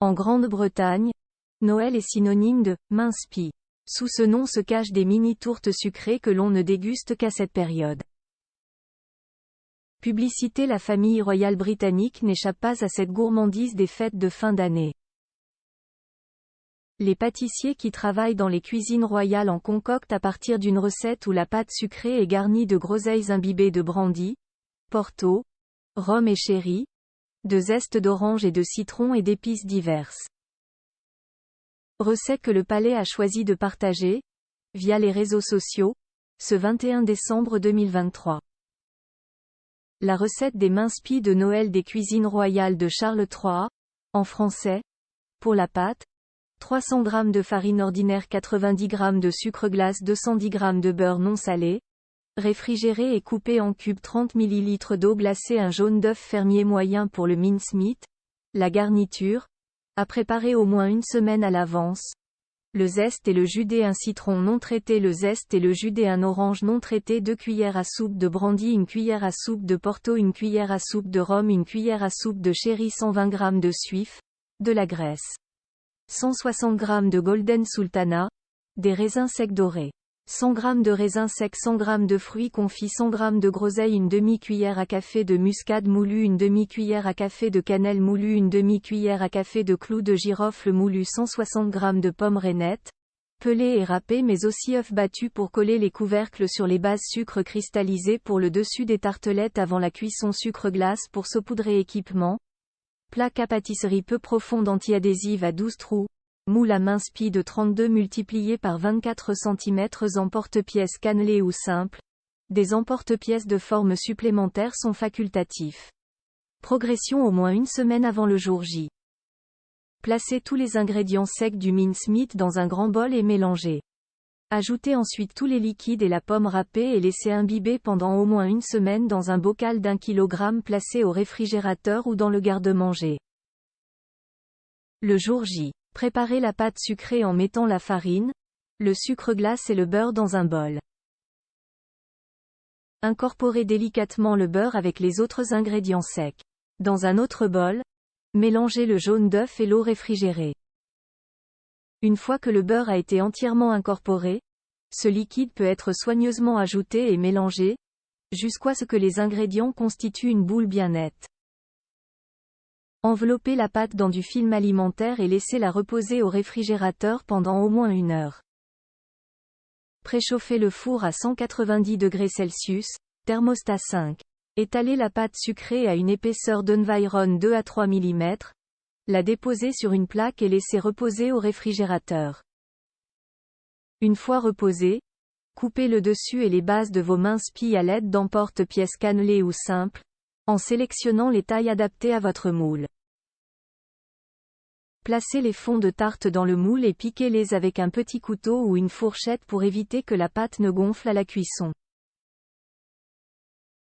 En Grande-Bretagne, Noël est synonyme de « mince pie ». Sous ce nom se cachent des mini-tourtes sucrées que l'on ne déguste qu'à cette période. Publicité. La famille royale britannique n'échappe pas à cette gourmandise des fêtes de fin d'année. Les pâtissiers qui travaillent dans les cuisines royales en concoctent à partir d'une recette où la pâte sucrée est garnie de groseilles imbibées de brandy, porto, rhum et sherry, de zeste d'orange et de citron et d'épices diverses. Recette que le palais a choisi de partager, via les réseaux sociaux, ce 21 décembre 2023. La recette des minces pies de Noël des cuisines royales de Charles III, en français. Pour la pâte, 300 g de farine ordinaire, 90 g de sucre glace, 210 g de beurre non salé, réfrigéré et coupé en cubes, 30 ml d'eau glacée, un jaune d'œuf fermier moyen pour le mincemeat. La garniture, à préparer au moins une semaine à l'avance. Le zeste et le jus d'un citron non traité, le zeste et le jus d'un orange non traité, 2 cuillères à soupe de brandy, 1 cuillère à soupe de porto, 1 cuillère à soupe de rhum, 1 cuillère à soupe de sherry, 120 g de suif, de la graisse, 160 g de golden sultana, des raisins secs dorés, 100 g de raisins secs, 100 g de fruits confits, 100 g de groseilles, une demi-cuillère à café de muscade moulu, une demi-cuillère à café de cannelle moulue, une demi-cuillère à café de clous de girofle moulu, 160 g de pommes rainettes, pelées et râpées, mais aussi œufs battus pour coller les couvercles sur les bases, sucre cristallisé pour le dessus des tartelettes avant la cuisson, sucre glace pour saupoudrer équipement, plaque à pâtisserie peu profonde anti-adhésive à 12 trous, moule à mince pie de 32 multiplié par 24 cm, emporte-pièces cannelés ou simples. Des emporte-pièces de forme supplémentaire sont facultatifs. Progression au moins une semaine avant le jour J. Placez tous les ingrédients secs du mincemeat dans un grand bol et mélangez. Ajoutez ensuite tous les liquides et la pomme râpée et laissez imbiber pendant au moins une semaine dans un bocal d'1 kg placé au réfrigérateur ou dans le garde-manger. Le jour J. Préparez la pâte sucrée en mettant la farine, le sucre glace et le beurre dans un bol. Incorporez délicatement le beurre avec les autres ingrédients secs. Dans un autre bol, mélangez le jaune d'œuf et l'eau réfrigérée. Une fois que le beurre a été entièrement incorporé, ce liquide peut être soigneusement ajouté et mélangé, jusqu'à ce que les ingrédients constituent une boule bien nette. Enveloppez la pâte dans du film alimentaire et laissez-la reposer au réfrigérateur pendant au moins 1 heure. Préchauffez le four à 190 degrés Celsius, thermostat 5. Étalez la pâte sucrée à une épaisseur d'environ 2 à 3 mm. La déposez sur une plaque et laissez reposer au réfrigérateur. Une fois reposée, coupez le dessus et les bases de vos minces pies à l'aide d'emporte-pièces cannelées ou simples, en sélectionnant les tailles adaptées à votre moule. Placez les fonds de tarte dans le moule et piquez-les avec un petit couteau ou une fourchette pour éviter que la pâte ne gonfle à la cuisson.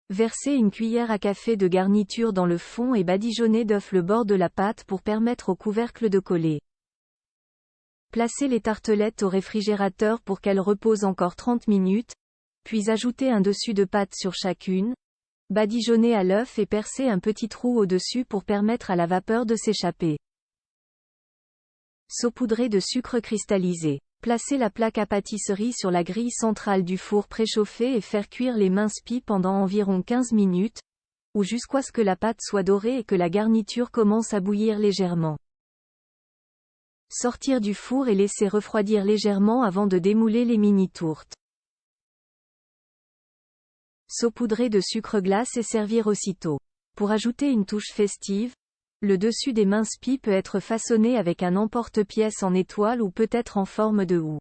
Versez une cuillère à café de garniture dans le fond et badigeonnez d'œufs le bord de la pâte pour permettre au couvercle de coller. Placez les tartelettes au réfrigérateur pour qu'elles reposent encore 30 minutes, puis ajoutez un dessus de pâte sur chacune, badigeonnez à l'œuf et percez un petit trou au-dessus pour permettre à la vapeur de s'échapper. Saupoudrez de sucre cristallisé. Placez la plaque à pâtisserie sur la grille centrale du four préchauffé et faire cuire les minces pies pendant environ 15 minutes, ou jusqu'à ce que la pâte soit dorée et que la garniture commence à bouillir légèrement. Sortir du four et laisser refroidir légèrement avant de démouler les mini-tourtes. Saupoudrer de sucre glace et servir aussitôt. Pour ajouter une touche festive, le dessus des minces pies peut être façonné avec un emporte-pièces en étoile ou peut-être en forme de houx.